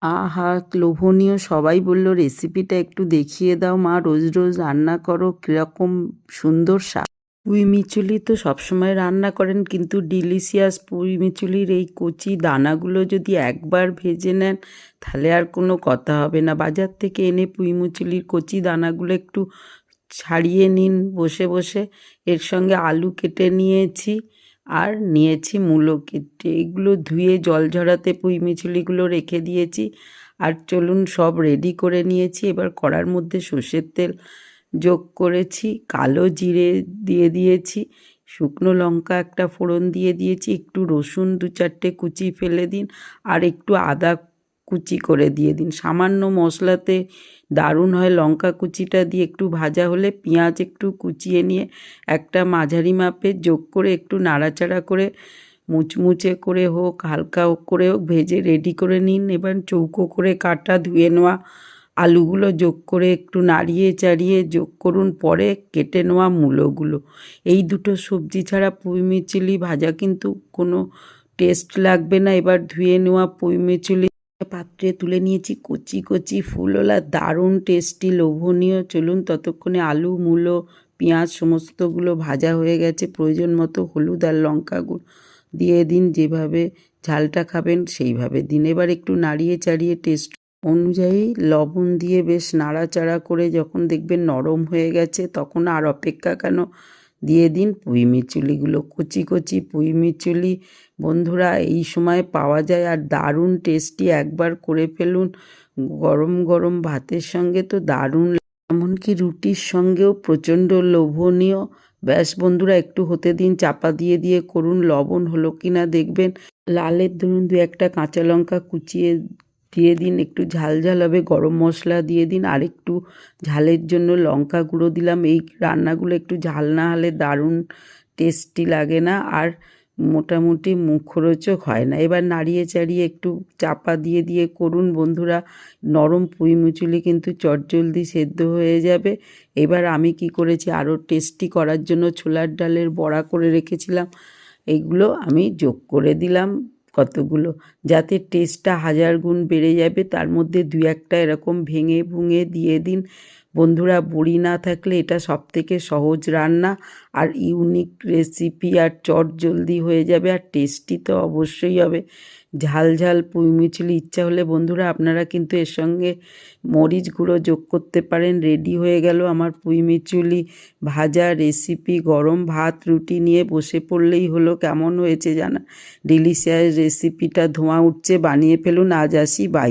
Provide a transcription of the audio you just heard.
আহা! লোভনীয়। সবাই বলল, "রেসিপিটা একটু দেখিয়ে দাও মা, রোজ রোজ রান্না করো, কিরকম সুন্দর স্বাদ।" পুঁই মিচুলি তো সবসময় রান্না করেন, কিন্তু ডিলিশিয়াস পুঁই মিচুলির এই কচি দানাগুলো যদি একবার ভেজে নেন, তাহলে আর কোনো কথা হবে না। বাজার থেকে এনে পুঁই মিচুলির কচি দানাগুলো একটু ছাড়িয়ে নিন বসে বসে। এর সঙ্গে আলু কেটে নিয়েছি আর নিয়েছি মূলো কেটে। এগুলো ধুয়ে জল ঝরাতে পুঁই মিচুলিগুলো রেখে দিয়েছি। আর চলুন, সব রেডি করে নিয়েছি। এবার কড়ার মধ্যে সর্ষের তেল যোগ করেছি, কালো জিরে দিয়ে দিয়েছি, শুকনো লঙ্কা একটা ফোড়ন দিয়ে দিয়েছি, একটু রসুন 2-4টে কুচি ফেলে দিন, আর একটু আদা কুচি করে দিয়ে দিন। সামান্য মশলাতে দারুণ হয়। লঙ্কা কুচিটা দিয়ে একটু ভাজা হলে পেঁয়াজ একটু কুচিয়ে নিয়ে একটা মাঝারি মাপের যোগ করে একটু নাড়াচাড়া করে মুচমুচে করে হোক, হালকা করে হোক, ভেজে রেডি করে নিন। এবার চৌকো করে কাটা ধুয়ে নেওয়া আলুগুলো যোগ করে একটু নাড়িয়ে চাড়িয়ে যোগ করুন পরে কেটে নেওয়া মূলোগুলো। এই দুটো সবজি ছাড়া পুঁই মিচুলি ভাজা কিন্তু কোনো টেস্ট লাগবে না। এবার ধুয়ে নেওয়া পুঁই মিচুলি পাত্রে তুলে নিয়েছি, কচি কচি ফুলওলা দারুণ টেস্টি লোভনীয়। চলুন, ততক্ষণে আলু, মূলো, পেঁয়াজ সমস্তগুলো ভাজা হয়ে গেছে। প্রয়োজন মতো হলুদ আর লঙ্কা গুঁড়ো দিয়ে দিন, যেভাবে ঝালটা খাবেন সেইভাবে দিন। এবার একটু নাড়িয়ে চাড়িয়ে টেস্ট অনুযায়ী লবণ দিয়ে বেশ নাড়াচাড়া করে যখন দেখবেন নরম হয়ে গেছে, তখন আর অপেক্ষা কেন, দিয়ে দিন পুঁই মিচুলিগুলো। কচি কচি পুঁই মিচুলি বন্ধুরা এই সময় পাওয়া যায় আর দারুণ টেস্টি। একবার করে ফেলুন, গরম গরম ভাতের সঙ্গে তো দারুণ, এমনকি রুটির সঙ্গেও প্রচণ্ড লোভনীয়। ব্যাস বন্ধুরা, একটু হতে দিন, চাপা দিয়ে দিয়ে করুন। লবণ হলো কিনা দেখবেন। লালের ধরুন 2-1টা কাঁচা লঙ্কা কুচিয়ে দিয়ে দিন, একটু ঝাল ঝাল হবে। গরম মশলা দিয়ে দিন, আর একটু ঝালের জন্য লঙ্কা গুঁড়ো দিলাম। এই রান্নাগুলো একটু ঝাল না হলে দারুণ টেস্টি লাগে না, আর মোটামুটি মুখরোচক হয় না। এবার নাড়িয়ে চাড়িয়ে একটু চাপা দিয়ে দিয়ে করুন বন্ধুরা। নরম পুঁই মিচুলি কিন্তু চটজলদি সেদ্ধ হয়ে যাবে। এবার আমি কি করেছি, আরও টেস্টি করার জন্য ছোলার ডালের বড়া করে রেখেছিলাম, এইগুলো আমি যোগ করে দিলাম কতগুলো, যাতে টেস্টটা 1000 গুণ বেড়ে যাবে। তার মধ্যে 2-1টা এরকম ভেঙে ভুঙে দিয়ে দিন বন্ধুরা। বড়ি না থাকলে এটা সবথেকে সহজ রান্না আর ইউনিক রেসিপি, আর চটজলদি হয়ে যাবে, আর টেস্টি তো অবশ্যই হবে। ঝাল ঝাল পুঁই মিচুলি ইচ্ছা হলে বন্ধুরা আপনারা কিন্তু এর সঙ্গে মরিচ গুঁড়ো যোগ করতে পারেন। রেডি হয়ে গেল আমার পুঁই মিচুলি ভাজা রেসিপি। গরম ভাত রুটি নিয়ে বসে পড়লেই হলো। কেমন হয়েছে জানা, ডিলিশিয়াস রেসিপিটা ধোঁয়া উঠছে, বানিয়ে ফেলুন। আজ আসি, বাই।